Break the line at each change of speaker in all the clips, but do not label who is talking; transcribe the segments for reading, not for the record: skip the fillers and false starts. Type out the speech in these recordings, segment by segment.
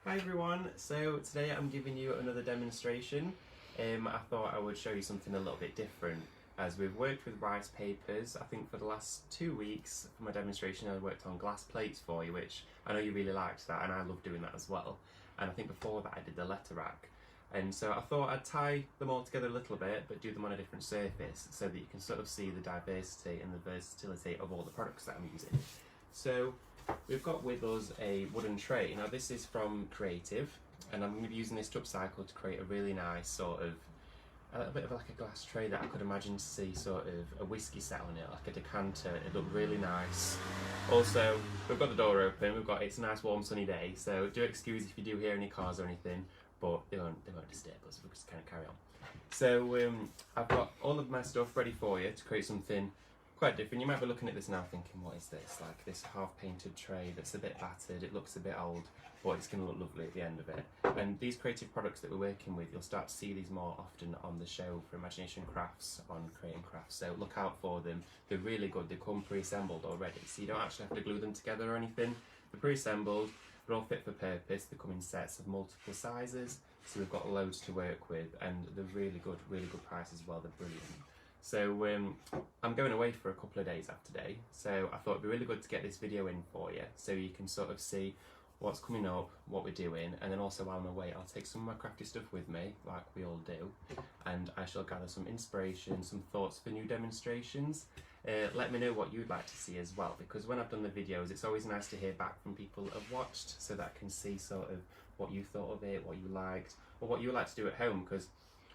Hi everyone, so today I'm giving you another demonstration. I thought I would show you something a little bit different as we've worked with rice papers. I think for the last 2 weeks for my demonstration I worked on glass plates for you, which I know you really liked that and I love doing that as well. And I think before that I did the letter rack. And so I thought I'd tie them all together a little bit but do them on a different surface so that you can sort of see the diversity and the versatility of all the products that I'm using. So we've got with us a wooden tray. Now this is from Creative and I'm going to be using this to Upcycle to create a really nice sort of, a bit of like a glass tray that I could imagine to see sort of a whiskey set on it, like a decanter. It looked really nice. Also, we've got the door open, it's a nice warm sunny day, so do excuse if you do hear any cars or anything, but they won't disturb us, we'll just kind of carry on. So I've got all of my stuff ready for you to create something quite different. You might be looking at this now thinking, what is this? Like this half painted tray that's a bit battered, it looks a bit old, but it's going to look lovely at the end of it. And these creative products that we're working with, you'll start to see these more often on the show for Imagination Crafts on Creating Crafts, so look out for them. They're really good, they come pre-assembled already, so you don't actually have to glue them together or anything. They're pre-assembled, they're all fit for purpose, they come in sets of multiple sizes, so we've got loads to work with, and they're really good price as well, they're brilliant. So I'm going away for a couple of days after today, so I thought it'd be really good to get this video in for you so you can sort of see what's coming up, what we're doing, and then also while I'm away I'll take some of my crafty stuff with me, like we all do, and I shall gather some inspiration, some thoughts for new demonstrations. Let me know what you'd like to see as well, because when I've done the videos it's always nice to hear back from people that have watched so that I can see sort of what you thought of it, what you liked, or what you would like to do at home, because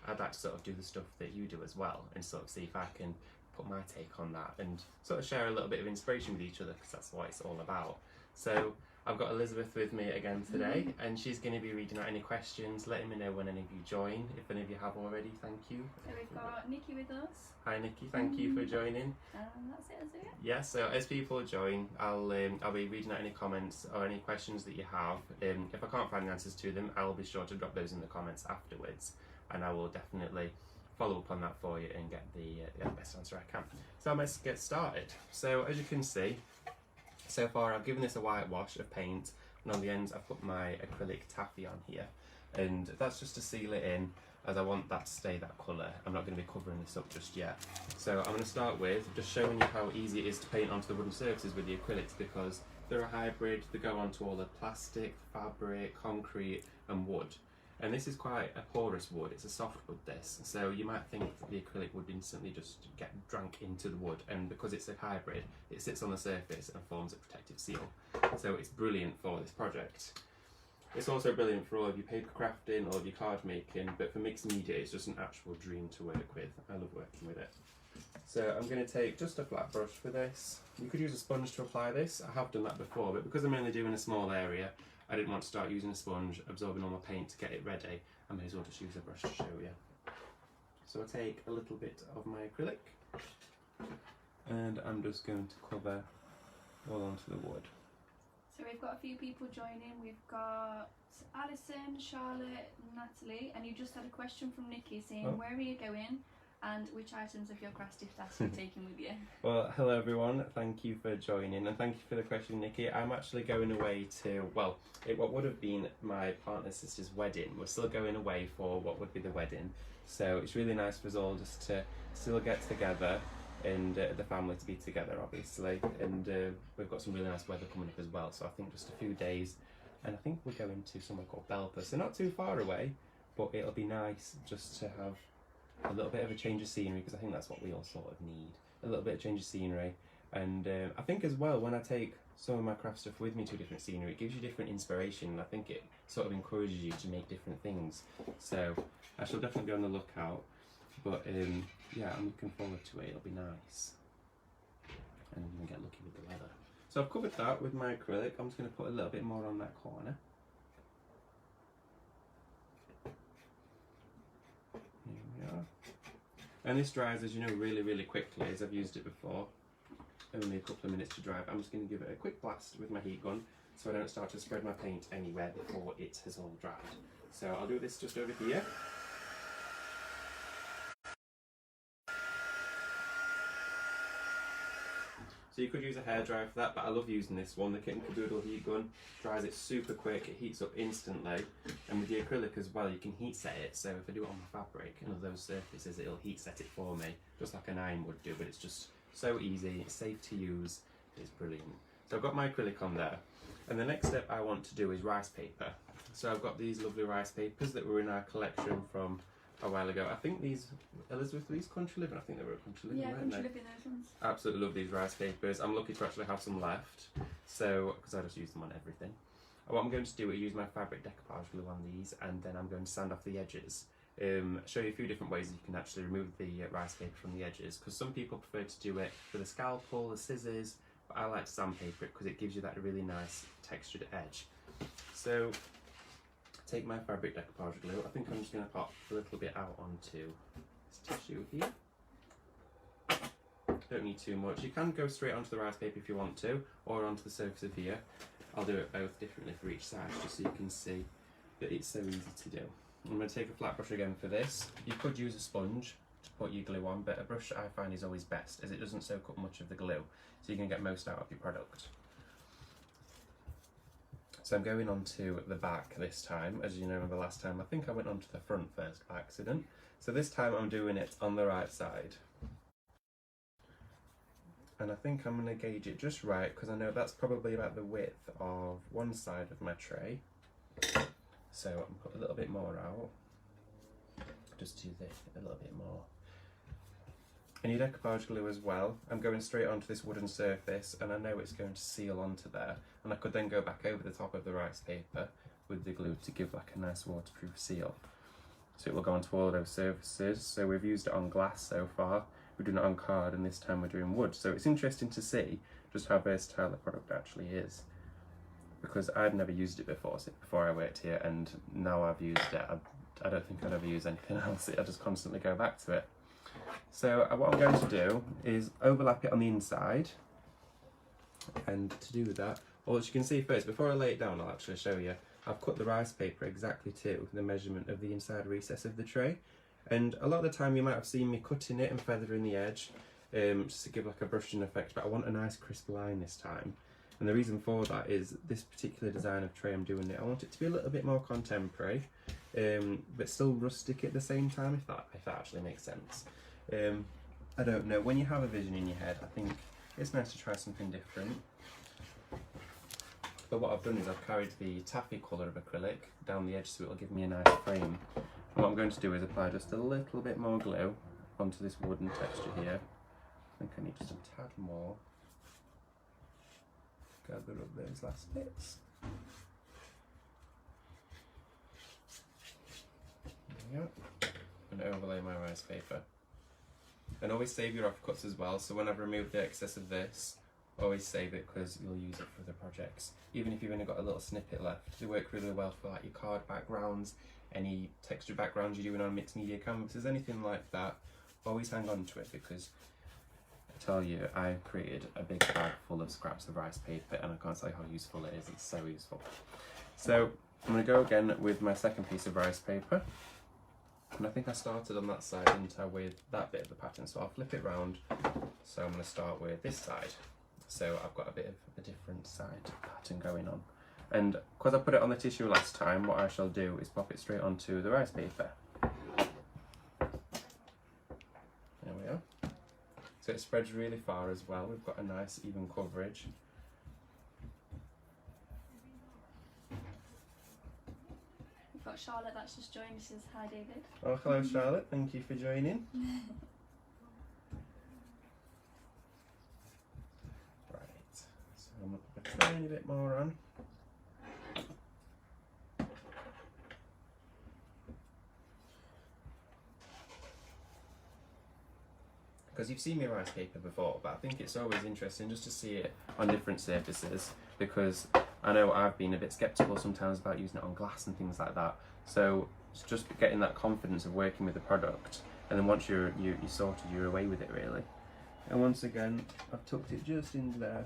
I'd like to sort of do the stuff that you do as well and sort of see if I can put my take on that and sort of share a little bit of inspiration with each other, because that's what it's all about. So I've got Elizabeth with me again today and she's going to be reading out any questions, letting me know when any of you join. If any of you have already, thank you.
So we've got Nikki with us.
Hi Nikki, thank you for joining.
That's it, is it?
Yeah, so as people join, I'll be reading out any comments or any questions that you have. If I can't find the answers to them, I'll be sure to drop those in the comments afterwards, and I will definitely follow up on that for you and get the best answer I can. So let's get started. So as you can see, so far I've given this a whitewash of paint, and on the ends I've put my acrylic taffy on here, and that's just to seal it in, as I want that to stay that colour. I'm not going to be covering this up just yet. So I'm going to start with just showing you how easy it is to paint onto the wooden surfaces with the acrylics, because they're a hybrid, they go onto all the plastic, fabric, concrete and wood. And this is quite a porous wood, it's a soft wood this, so you might think that the acrylic would instantly just get drank into the wood, and because it's a hybrid, it sits on the surface and forms a protective seal. So it's brilliant for this project. It's also brilliant for all of your paper crafting, all of your card making, but for mixed media it's just an actual dream to work with. I love working with it. So I'm going to take just a flat brush for this. You could use a sponge to apply this, I have done that before, but because I'm only doing a small area, I didn't want to start using a sponge, absorbing all my paint to get it ready. I may as well just use a brush to show you. So I take a little bit of my acrylic and I'm just going to cover all onto the wood.
So we've got a few people joining. We've got Alison, Charlotte, Natalie, and you just had a question from Nikki saying, where are you going and which items of your craft gift are you taking with you?
Well, hello everyone, thank you for joining, and thank you for the question, Nikki. I'm actually going away to, well, what would have been my partner's sister's wedding. We're still going away for what would be the wedding, so it's really nice for us all just to still get together and the family to be together obviously, and we've got some really nice weather coming up as well, so I think just a few days, and I think we're going to somewhere called Belper, so not too far away, but it'll be nice just to have a little bit of a change of scenery, because I think that's what we all sort of need, a little bit of change of scenery. And I think as well, when I take some of my craft stuff with me to a different scenery, it gives you different inspiration, and I think it sort of encourages you to make different things. So I shall definitely be on the lookout, but yeah, I'm looking forward to it, it'll be nice, and I'm going to get lucky with the weather. So I've covered that with my acrylic. I'm just going to put a little bit more on that corner. And this dries, as you know, really quickly, as I've used it before. Only a couple of minutes to dry. I'm just going to give it a quick blast with my heat gun so I don't start to spread my paint anywhere before it has all dried. So I'll do this just over here. So you could use a hairdryer for that, but I love using this one. The Kit and Caboodle heat gun dries it super quick, it heats up instantly. And with the acrylic as well, you can heat set it. So if I do it on my fabric and other those surfaces, it'll heat set it for me, just like an iron would do, but it's just so easy, it's safe to use, it's brilliant. So I've got my acrylic on there. And the next step I want to do is rice paper. So I've got these lovely rice papers that were in our collection from a while ago. I think these, Elizabeth, were these Country Living? I think they were Country Living,
Yeah,
weren't
Country
they?
Living, those ones.
Absolutely love these rice papers. I'm lucky to actually have some left, so because I just use them on everything. What I'm going to do is use my fabric decoupage glue on these, and then I'm going to sand off the edges. Show you a few different ways that you can actually remove the rice paper from the edges, because some people prefer to do it with a scalpel, the scissors, but I like to sandpaper it because it gives you that really nice textured edge. So take my fabric decoupage glue. I think I'm just going to pop a little bit out onto this tissue here. Don't need too much. You can go straight onto the rice paper if you want to, or onto the surface of here. I'll do it both differently for each side, just so you can see that it's so easy to do. I'm going to take a flat brush again for this. You could use a sponge to put your glue on, but a brush I find is always best, as it doesn't soak up much of the glue, so you can get most out of your product. So I'm going on to the back this time. As you know, the last time I think I went onto the front first by accident. So this time I'm doing it on the right side. And I think I'm going to gauge it just right, because I know that's probably about the width of one side of my tray. So I'm put a little bit more out. Just do this a little bit more. And your decoupage glue as well. I'm going straight onto this wooden surface, and I know it's going to seal onto there. And I could then go back over the top of the rice paper with the glue to give like a nice waterproof seal. So it will go onto all those surfaces. So we've used it on glass so far. We're doing it on card, and this time we're doing wood. So it's interesting to see just how versatile the product actually is. Because I'd never used it before I worked here, and now I've used it, I don't think I'd ever use anything else. I just constantly go back to it. So what I'm going to do is overlap it on the inside, and to do that, well, as you can see first, before I lay it down, I'll actually show you. I've cut the rice paper exactly to the measurement of the inside recess of the tray. And a lot of the time you might have seen me cutting it and feathering the edge, just to give like a brushing effect, but I want a nice crisp line this time. And the reason for that is this particular design of tray I'm doing it, I want it to be a little bit more contemporary, but still rustic at the same time, if that actually makes sense. I don't know, when you have a vision in your head, I think it's nice to try something different. But what I've done is I've carried the taffy colour of acrylic down the edge, so it'll give me a nice frame. And what I'm going to do is apply just a little bit more glue onto this wooden texture here. I think I need just a tad more. Gather up those last bits. There we go. And overlay my rice paper. And always save your offcuts as well, so when I've removed the excess of this, always save it because you'll use it for the projects. Even if you've only got a little snippet left, they work really well for like your card backgrounds, any texture backgrounds you're doing on mixed media canvases, anything like that. Always hang on to it, because I tell you, I created a big bag full of scraps of rice paper, and I can't say how useful it is. It's so useful. So I'm going to go again with my second piece of rice paper. And I think I started on that side, didn't I, with that bit of the pattern, so I'll flip it round. So I'm going to start with this side. So I've got a bit of a different side pattern going on. And because I put it on the tissue last time, what I shall do is pop it straight onto the rice paper. There we are. So it spreads really far as well. We've got a nice even coverage.
We've got Charlotte that's just joined us. Says hi, David.
Oh, hello Charlotte, thank you for joining. Right, so I'm going to put a tiny bit more on. Because you've seen me rice paper before, but I think it's always interesting just to see it on different surfaces, because I know I've been a bit sceptical sometimes about using it on glass and things like that. So it's just getting that confidence of working with the product, and then once you're sorted, you're away with it really. And once again, I've tucked it just in there,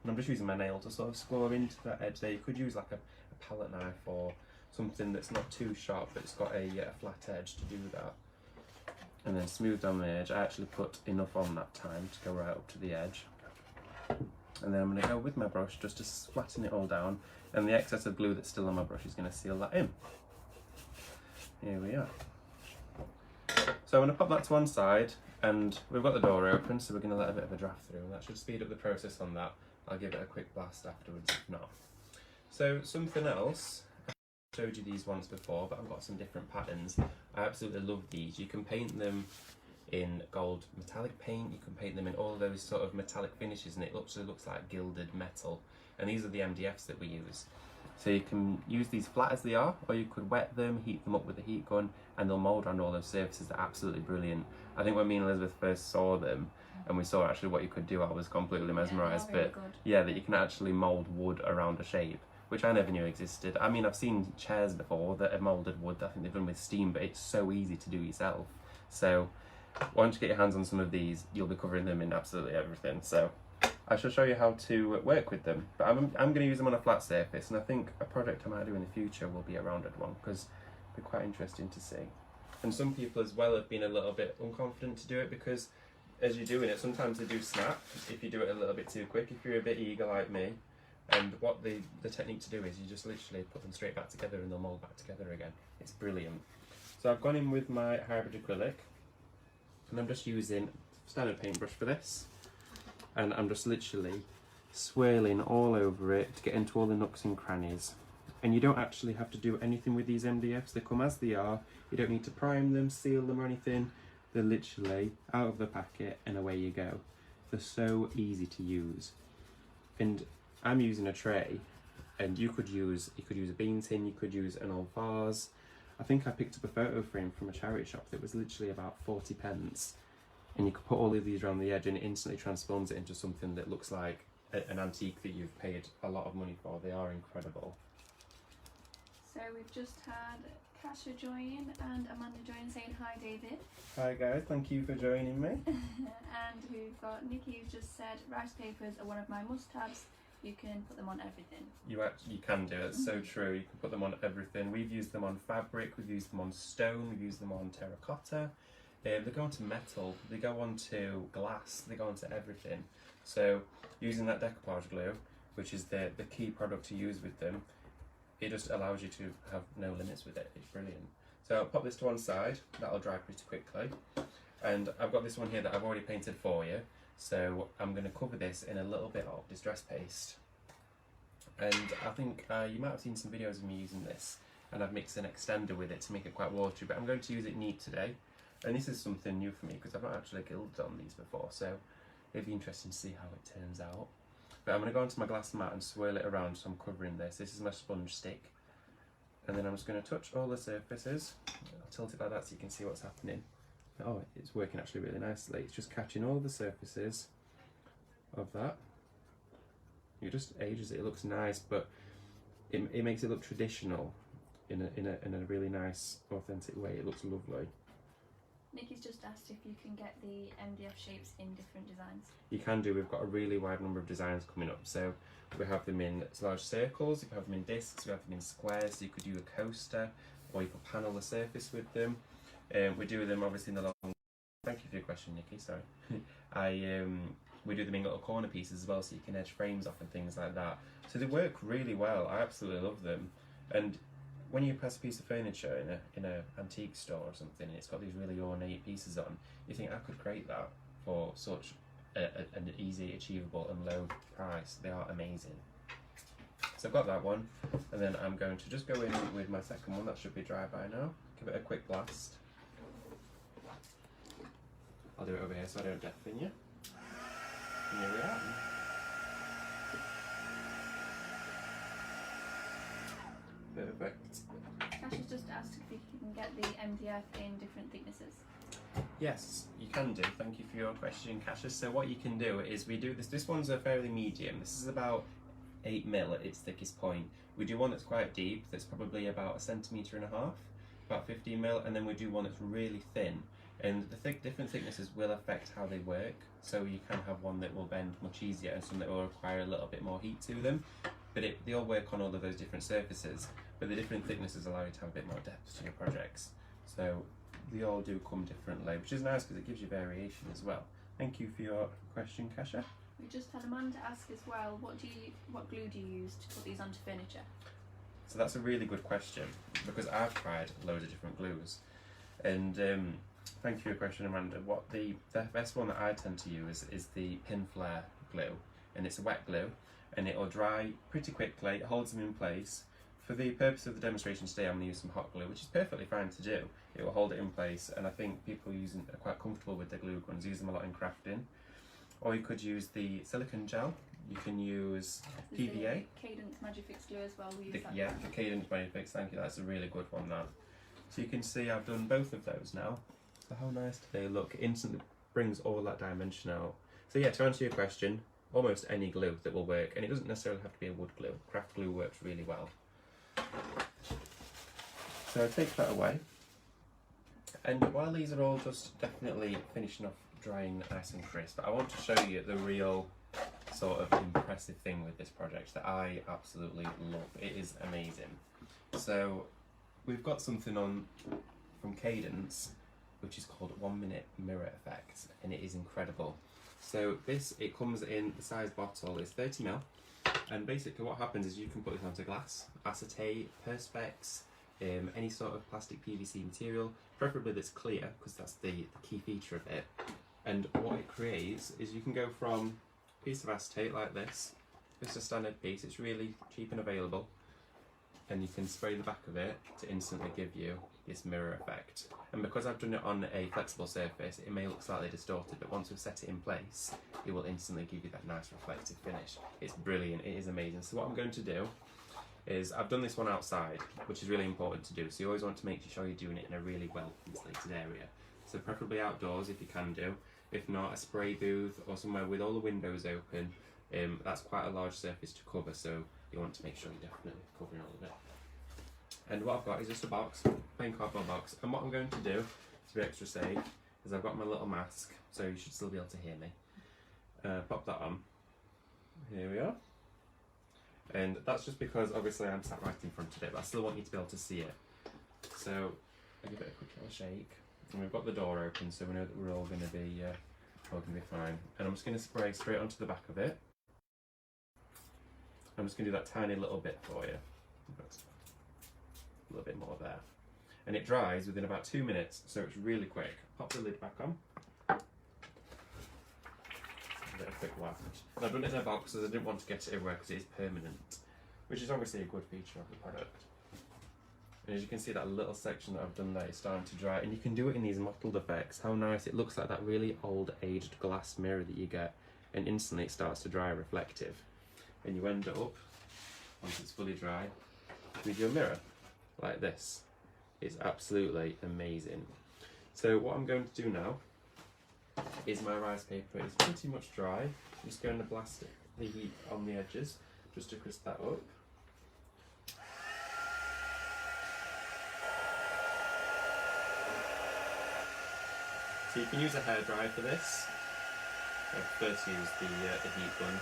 and I'm just using my nail to sort of score into that edge there. You could use like a palette knife or something that's not too sharp, but it's got a flat edge to do that. And then smooth down the edge. I actually put enough on that time to go right up to the edge. And then I'm going to go with my brush just to flatten it all down, and the excess of glue that's still on my brush is going to seal that in. Here we are. So I'm going to pop that to one side, and we've got the door open, so we're going to let a bit of a draft through, and that should speed up the process on that. I'll give it a quick blast afterwards if not. So something else, I showed you these once before, but I've got some different patterns. I absolutely love these. You can paint them in gold metallic paint, you can paint them in all those sort of metallic finishes, and it looks like gilded metal. And these are the MDFs that we use. So you can use these flat as they are, or you could wet them, heat them up with a heat gun, and they'll mould around all those surfaces. They're absolutely brilliant. I think when me and Elizabeth first saw them, and we saw actually what you could do, I was completely mesmerised.
Really
but
good.
yeah, that you can actually mould wood around a shape, which I never knew existed. I mean, I've seen chairs before that are moulded wood. I think they've done with steam, but it's so easy to do yourself. So once you get your hands on some of these, you'll be covering them in absolutely everything. So I shall show you how to work with them. But I'm going to use them on a flat surface, and I think a project I might do in the future will be a rounded one, because it'll be quite interesting to see. And some people as well have been a little bit unconfident to do it, because as you're doing it, sometimes they do snap if you do it a little bit too quick, if you're a bit eager like me. And what the technique to do is you just literally put them straight back together and they'll mould back together again. It's brilliant. So I've gone in with my hybrid acrylic, and I'm just using standard paintbrush for this, and I'm just literally swirling all over it to get into all the nooks and crannies. And you don't actually have to do anything with these MDFs. They come as they are. You don't need to prime them, seal them or anything. They're literally out of the packet and away you go. They're so easy to use. And I'm using a tray, and you could use a bean tin, you could use an old vase. I think I picked up a photo frame from a charity shop that was literally about 40 pence. And you could put all of these around the edge and it instantly transforms it into something that looks like an antique that you've paid a lot of money for. They are incredible.
So we've just had Kasha join and Amanda join saying hi, David.
Hi guys, thank you for joining me.
And we've got Nikki who's just said rice papers are one of my must-haves. You can put them on everything.
You can do it. It's so true. You can put them on everything. We've used them on fabric, we've used them on stone, we've used them on terracotta. They go onto metal, they go onto glass, they go onto everything. So using that decoupage glue, which is the key product to use with them, it just allows you to have no limits with it. It's brilliant. So I'll pop this to one side, that'll dry pretty quickly. And I've got this one here that I've already painted for you. So I'm going to cover this in a little bit of distress paste. And I think you might have seen some videos of me using this, and I've mixed an extender with it to make it quite watery, but I'm going to use it neat today. And this is something new for me because I've not actually gilded on these before, so it'd be interesting to see how it turns out. But I'm going to go onto my glass mat and swirl it around, so I'm covering this. This is my sponge stick. And then I'm just going to touch all the surfaces. I'll tilt it like that so you can see what's happening. Oh, it's working actually really nicely. It's just catching all the surfaces of that. It just ages it. It looks nice, but it makes it look traditional in a really nice, authentic way. It looks lovely.
Nikki's just asked if you can get the MDF shapes in different designs.
You can do. We've got a really wide number of designs coming up. So we have them in large circles, you can have them in discs, we have them in squares. So you could do a coaster, or you could panel the surface with them. We do them obviously in the long. Thank you for your question, Nikki. Sorry. We do them in little corner pieces as well, so you can edge frames off and things like that. So they work really well. I absolutely love them. And when you press a piece of furniture in a antique store or something, and it's got these really ornate pieces on, you think I could create that for such an easy, achievable, and low price. They are amazing. So I've got that one, and then I'm going to just go in with my second one. That should be dry by now. Give it a quick blast. I'll do it over here so I don't deafen you. And here we are. Perfect.
Kasha's just asked if you can get the MDF in different thicknesses.
Yes, you can do. Thank you for your question, Cassius. So what you can do is we do this. This one's a fairly medium. This is about 8mm at its thickest point. We do one that's quite deep, that's probably about 1.5 centimeters, about 15mm, and then we do one that's really thin. And the different thicknesses will affect how they work. So you can have one that will bend much easier and some that will require a little bit more heat to them. But they all work on all of those different surfaces. But the different thicknesses allow you to have a bit more depth to your projects. So they all do come differently, which is nice because it gives you variation as well. Thank you for your question, Kasha.
We just had Amanda ask as well, what glue do you use to put these onto furniture?
So that's a really good question, because I've tried loads of different glues, and thank you for your question, Amanda. What the best one that I tend to use is the pin flare glue, and it's a wet glue, and it'll dry pretty quickly. It holds them in place. For the purpose of the demonstration today, I'm going to use some hot glue, which is perfectly fine to do. It will hold it in place, and I think people are quite comfortable with the glue guns, use them a lot in crafting. Or you could use the silicone gel. You can use PVA.
Cadence Magifix glue as well. We use that.
Yeah, the Cadence Magifix, thank you, that's a really good one, that. So you can see I've done both of those now. So how nice do they look? It instantly brings all that dimension out. So yeah, to answer your question, almost any glue that will work, and it doesn't necessarily have to be a wood glue. Craft glue works really well. So I take that away, and while these are all just definitely finishing off drying nice and crisp, I want to show you the real sort of impressive thing with this project that I absolutely love. It is amazing. So we've got something on from Cadence which is called 1 minute mirror effect, and it is incredible. So it comes in the size bottle is 30 ml. And basically what happens is you can put this onto glass, acetate, perspex, any sort of plastic PVC material, preferably that's clear, because that's the key feature of it. And what it creates is you can go from a piece of acetate like this, just a standard piece, it's really cheap and available, and you can spray the back of it to instantly give you this mirror effect. And because I've done it on a flexible surface, it may look slightly distorted, but once we've set it in place, it will instantly give you that nice reflective finish. It's brilliant, it is amazing. So what I'm going to do is, I've done this one outside, which is really important to do, so you always want to make sure you're doing it in a really well insulated area. So preferably outdoors if you can do, if not a spray booth or somewhere with all the windows open. That's quite a large surface to cover, so you want to make sure you're definitely covering all of it. And what I've got is just a box, plain cardboard box, and what I'm going to do to be extra safe is I've got my little mask, so you should still be able to hear me. Pop that on. Here we are. And that's just because obviously I'm sat right in front of it, but I still want you to be able to see it. So I give it a quick little shake, and we've got the door open, so we know that we're all going to be fine. And I'm just going to spray straight onto the back of it. I'm just going to do that tiny little bit for you. A little bit more there. And it dries within about 2 minutes, so it's really quick. Pop the lid back on. A bit of quick wash. And I've done it in a box because I didn't want to get it everywhere because it is permanent, which is obviously a good feature of the product. And as you can see, that little section that I've done there is starting to dry, and you can do it in these mottled effects. How nice, it looks like that really old aged glass mirror that you get, and instantly it starts to dry reflective. And you end up, once it's fully dry, with your mirror like this. It's absolutely amazing. So what I'm going to do now is my rice paper is pretty much dry. I'm just going to blast the heat on the edges just to crisp that up. So you can use a hairdryer for this. I first use the heat gun.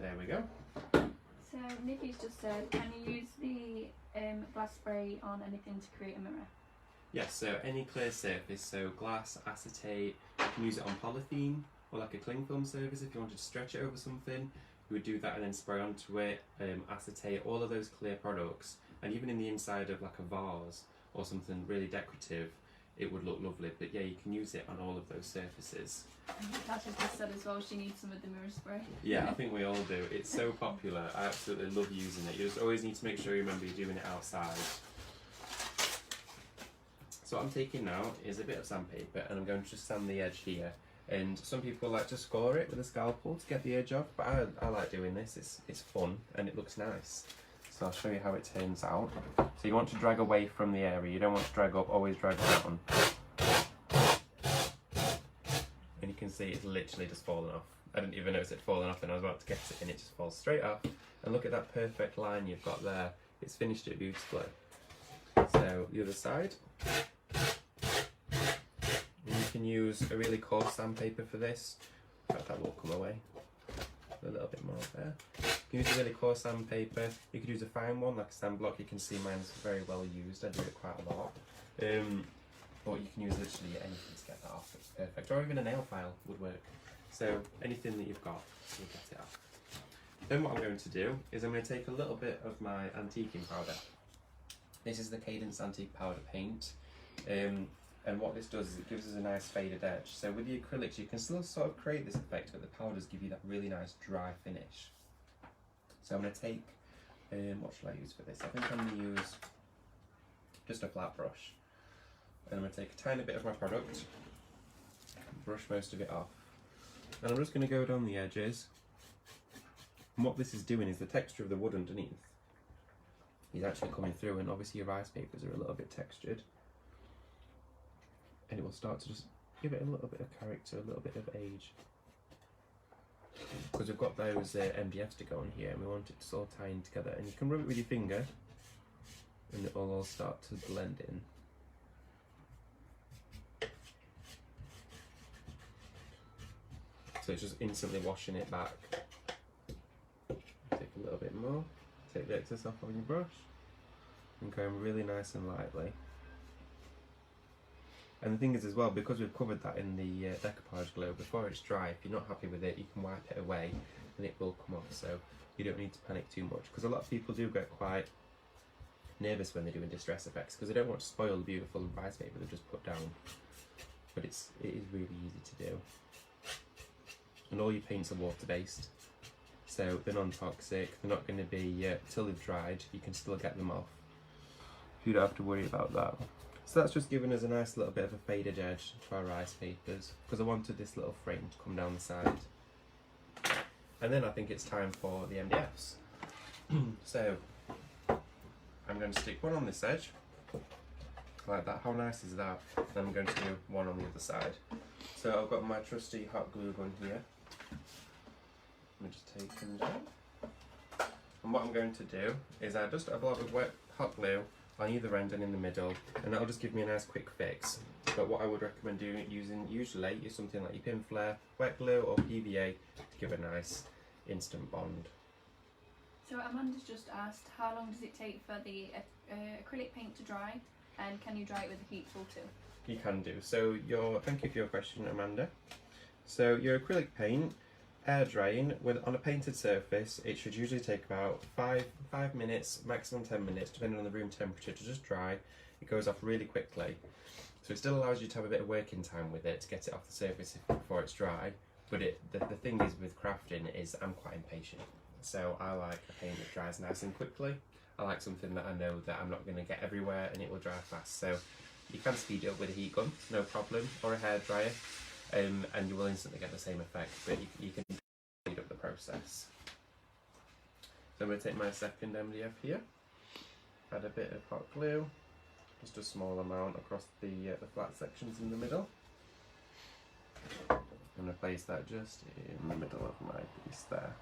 There we go.
So Nikki's just said, can you use the glass spray on anything to create a mirror?
Yes, so any clear surface, so glass, acetate, you can use it on polythene or like a cling film surface if you wanted to stretch it over something. You would do that and then spray onto it, acetate, all of those clear products, and even in the inside of like a vase or something really decorative, it would look lovely. But yeah, you can use it on all of those surfaces.
Tasha's just said as well she needs some of the mirror spray.
Yeah, I think we all do. It's so popular. I absolutely love using it. You just always need to make sure you remember you're doing it outside. So what I'm taking now is a bit of sandpaper, and I'm going to just sand the edge here. And some people like to score it with a scalpel to get the edge off, but I like doing this. It's fun and it looks nice. So I'll show you how it turns out. So you want to drag away from the area. You don't want to drag up, always drag down. And you can see it's literally just fallen off. I didn't even notice it falling off, and I was about to get it and it just falls straight off. And look at that perfect line you've got there. It's finished it beautifully. So the other side. And you can use a really coarse sandpaper for this. In fact, that will come away a little bit more there. You can use a really coarse sandpaper. You could use a fine one like a sand block. You can see mine's very well used. I do it quite a lot. But you can use literally anything to get that off. It's perfect. Or even a nail file would work. So anything that you've got, you'll get it off. Then what I'm going to do is I'm going to take a little bit of my antiquing powder. This is the Cadence Antique Powder Paint. And what this does is it gives us a nice faded edge. So with the acrylics you can still sort of create this effect, but the powders give you that really nice dry finish. So I'm going to take, what shall I use for this? I think I'm going to use just a flat brush. And I'm going to take a tiny bit of my product, brush most of it off. And I'm just going to go down the edges. And what this is doing is the texture of the wood underneath is actually coming through, and obviously your rice papers are a little bit textured. And it will start to just give it a little bit of character, a little bit of age. Because we've got those MDFs to go on here and we want it to all tie in together. And you can rub it with your finger and it will all start to blend in. So it's just instantly washing it back. Take a little bit more, take the excess off on your brush and go really nice and lightly. And the thing is as well, because we've covered that in the decoupage glue, before it's dry, if you're not happy with it, you can wipe it away and it will come off, so you don't need to panic too much. Because a lot of people do get quite nervous when they're doing distress effects, because they don't want to spoil the beautiful rice paper they've just put down. But it is really easy to do. And all your paints are water based, so they're non-toxic, they're not going to be, till they've dried, you can still get them off. You don't have to worry about that. So that's just given us a nice little bit of a faded edge to our rice papers, because I wanted this little frame to come down the side. And then I think it's time for the MDFs. So I'm going to stick one on this edge, like that. How nice is that? And I'm going to do one on the other side. So I've got my trusty hot glue gun here. Let me just take them down. And what I'm going to do is add just a blob of wet hot glue on either end and in the middle, and that'll just give me a nice quick fix. But what I would recommend using usually is something like your pin flare, wet glue or PVA to give a nice instant bond.
So Amanda's just asked, how long does it take for the acrylic paint to dry, and can you dry it with a heat tool too?
You can do. So thank you for your question, Amanda. So your acrylic paint, air drying on a painted surface, it should usually take about 5 minutes, maximum 10 minutes, depending on the room temperature, to just dry. It goes off really quickly. So it still allows you to have a bit of working time with it to get it off the surface before it's dry. But the thing is with crafting is I'm quite impatient. So I like a paint that dries nice and quickly. I like something that I know that I'm not going to get everywhere and it will dry fast. So you can speed it up with a heat gun, no problem, or a hairdryer. And you will instantly get the same effect, but you can speed up the process. So I'm going to take my second MDF here, add a bit of hot glue, just a small amount across the flat sections in the middle. I'm going to place that just in the middle of my piece there.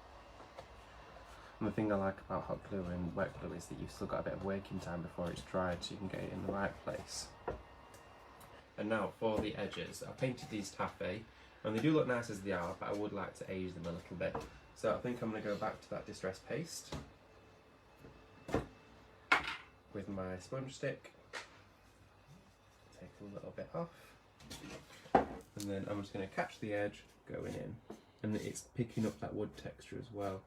And the thing I like about hot glue and wet glue is that you've still got a bit of working time before it's dried, so you can get it in the right place. And now for the edges, I painted these taffy, and they do look nice as they are, but I would like to age them a little bit. So I think I'm going to go back to that distress paste with my sponge stick, take a little bit off, and then I'm just going to catch the edge going in, and it's picking up that wood texture as well.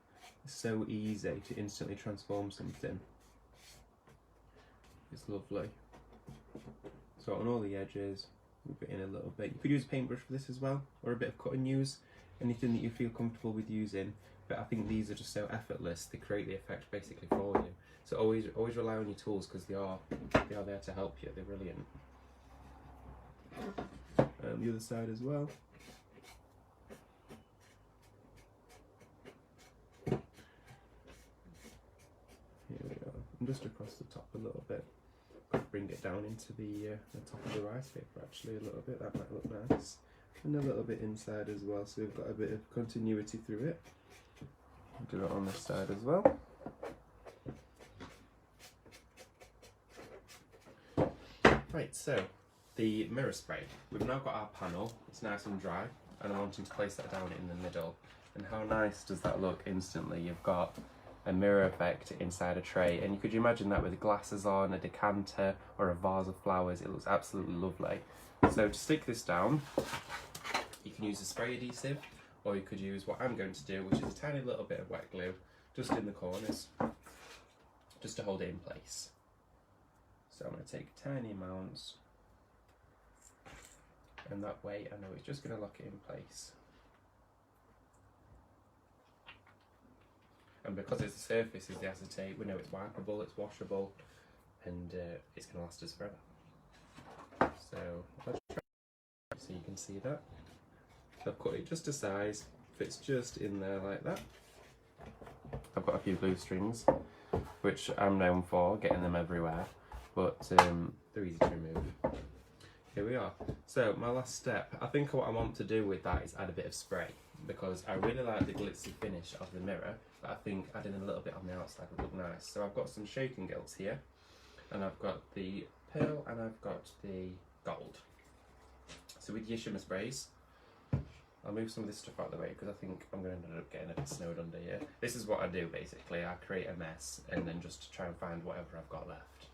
It's so easy to instantly transform something. It's lovely. So on all the edges, move it in a little bit. You could use a paintbrush for this as well, or a bit of cut and use, anything that you feel comfortable with using. But I think these are just so effortless, they create the effect basically for you. So always rely on your tools, because they are there to help you. They're brilliant. The other side as well. Here we go. And just across the top a little bit. Bring it down into the top of the rice paper actually a little bit, that might look nice. And a little bit inside as well, so we've got a bit of continuity through it. Do it on this side as well. Right, so the mirror spray. We've now got our panel, it's nice and dry, and I'm wanting to place that down in the middle. And how nice does that look instantly? You've got a mirror effect inside a tray, and could you imagine that with glasses on, a decanter, or a vase of flowers? It looks absolutely lovely. So to stick this down, you can use a spray adhesive, or you could use what I'm going to do, which is a tiny little bit of wet glue, just in the corners, just to hold it in place. So I'm going to take tiny amounts, and that way I know it's just going to lock it in place. And because it's the surface is the acetate, we know it's wipeable, it's washable, and it's going to last us forever. So let's try so you can see that. So I've cut it just to size, fits just in there like that. I've got a few glue strings, which I'm known for, getting them everywhere, but they're easy to remove. Here we are. So my last step, I think what I want to do with that is add a bit of spray, because I really like the glitzy finish of the mirror, but I think adding a little bit on the outside would look nice. So I've got some shaking gilts here, and I've got the pearl and I've got the gold. So with your shimmer sprays, I'll move some of this stuff out of the way because I think I'm going to end up getting a bit snowed under here. This is what I do basically, I create a mess and then just try and find whatever I've got left.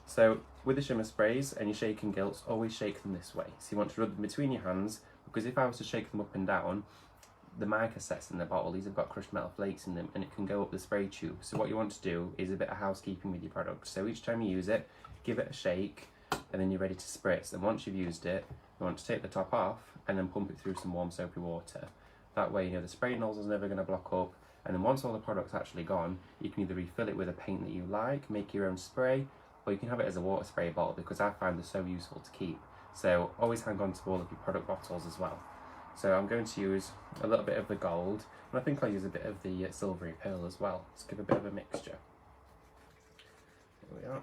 So with the shimmer sprays and your shaking gilts, always shake them this way. So you want to rub them between your hands, because if I was to shake them up and down, the mica sets in the bottle, these have got crushed metal flakes in them, and it can go up the spray tube. So what you want to do is a bit of housekeeping with your product. So each time you use it, give it a shake, and then you're ready to spritz. And once you've used it, you want to take the top off and then pump it through some warm soapy water. That way, you know, the spray nozzle's never going to block up, and then once all the product's actually gone, you can either refill it with a paint that you like, make your own spray, or you can have it as a water spray bottle, because I find they're so useful to keep. So always hang on to all of your product bottles as well. So I'm going to use a little bit of the gold, and I think I'll use a bit of the silvery pearl as well. Let's give a bit of a mixture. Here we are.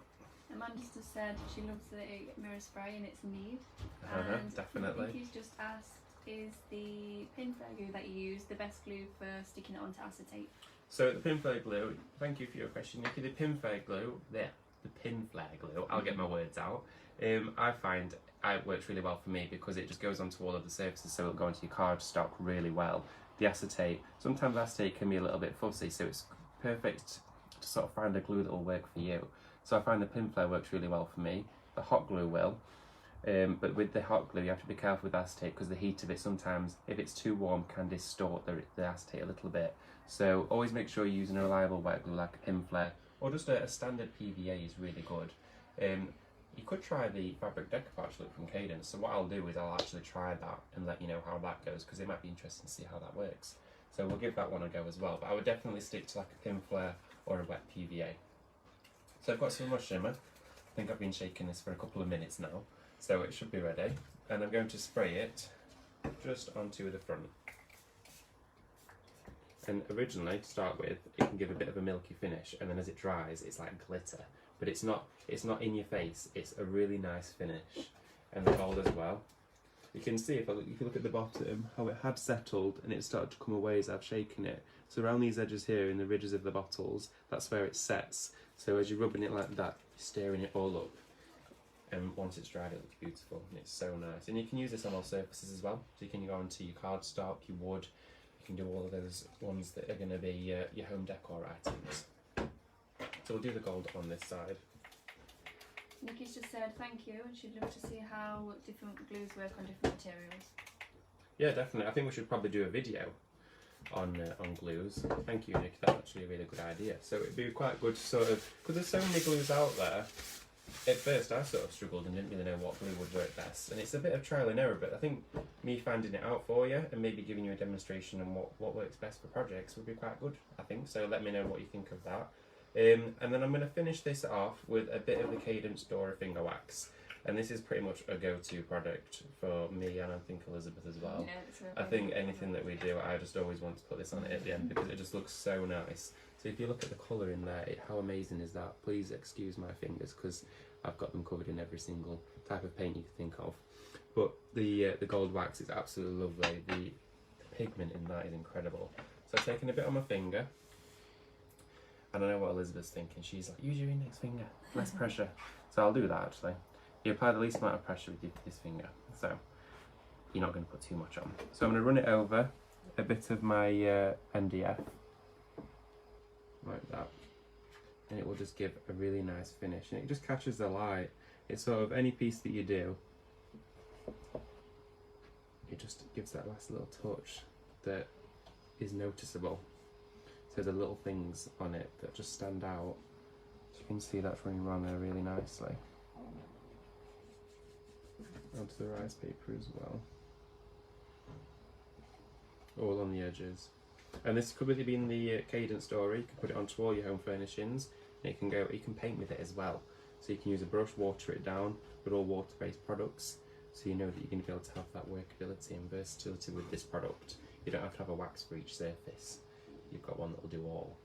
Amanda's just said she loves the mirror spray and its need. And
definitely.
Nikki's just asked, is the pin flare glue that you use the best glue for sticking it onto acetate?
So the pin flare glue, thank you for your question, Nikki. The pin flare glue, the pin flare glue, I'll get my words out. I find it works really well for me because it just goes onto all of the surfaces, so it'll go onto your card stock really well. The acetate, sometimes acetate can be a little bit fussy, so it's perfect to sort of find a glue that will work for you. So I find the pin flare works really well for me. The hot glue will, but with the hot glue you have to be careful with acetate, because the heat of it sometimes, if it's too warm, can distort the acetate a little bit. So always make sure you're using a reliable wet glue like a pin flare, or just a standard PVA is really good. You could try the fabric decor actually from Cadence. So what I'll do is I'll actually try that and let you know how that goes, because it might be interesting to see how that works. So we'll give that one a go as well, but I would definitely stick to like a pin flare or a wet PVA. So I've got some more shimmer. I think I've been shaking this for a couple of minutes now, so it should be ready. And I'm going to spray it just onto the front. And originally, to start with, it can give a bit of a milky finish, and then as it dries, it's like glitter. But it's not in your face, it's a really nice finish. And the gold as well. You can see, if you look at the bottom, how it had settled and it started to come away as I've shaken it. So around these edges here, in the ridges of the bottles, that's where it sets. So as you're rubbing it like that, you're stirring it all up. And once it's dried, it looks beautiful, and it's so nice. And you can use this on all surfaces as well. So you can go onto your cardstock, your wood. You can do all of those ones that are going to be your home decor items. So we'll do the gold on this side.
Nikki's just said thank you, and she'd love to see how different glues work on different materials.
Yeah, definitely. I think we should probably do a video on glues. Thank you, Nick. That's actually a really good idea. So it'd be quite good to sort of, because there's so many glues out there. At first I sort of struggled and didn't really know what glue would work best, and it's a bit of trial and error, but I think me finding it out for you and maybe giving you a demonstration on what works best for projects would be quite good, I think. So let me know what you think of that. And then I'm going to finish this off with a bit of the Cadence Dora Finger Wax, and this is pretty much a go-to product for me, and I think Elizabeth as well. Yeah, I think anything that we do, I just always want to put this on it at the end because it just looks so nice. So if you look at the colour in there, how amazing is that? Please excuse my fingers because I've got them covered in every single type of paint you can think of. But the gold wax is absolutely lovely. The pigment in that is incredible. So I've taken a bit on my finger, and I know what Elizabeth's thinking. She's like, use your index finger, less pressure. So I'll do that actually. You apply the least amount of pressure with this finger, so you're not going to put too much on. So I'm going to run it over a bit of my MDF, like that, and it will just give a really nice finish, and it just catches the light. It's sort of any piece that you do, it just gives that last little touch that is noticeable. So the little things on it that just stand out. So you can see that's running around there really nicely. Onto the rice paper as well. All on the edges. And this could really be in the Cadence store. You can put it onto all your home furnishings, and it can go. You can paint with it as well. So you can use a brush, water it down with all water-based products. So you know that you're going to be able to have that workability and versatility with this product. You don't have to have a wax for each surface. You've got one that will do all.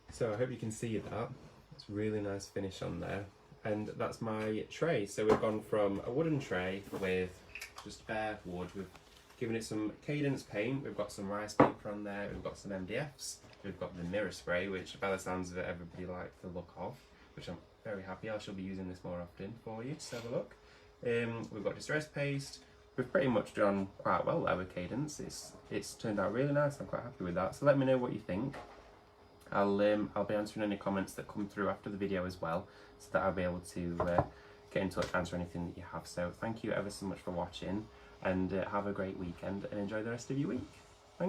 So I hope you can see that. It's a really nice finish on there. And that's my tray. So we've gone from a wooden tray with just bare wood. We've given it some Cadence paint. We've got some rice paper on there. We've got some MDFs. We've got the mirror spray, which by the sounds of it, everybody liked the look of, which I'm very happy. I shall be using this more often for you to have a look. We've got distress paste. We've pretty much done quite well there with Cadence. It's turned out really nice. I'm quite happy with that. So let me know what you think. I'll be answering any comments that come through after the video as well, so that I'll be able to get in touch, answer anything that you have. So thank you ever so much for watching, and have a great weekend and enjoy the rest of your week.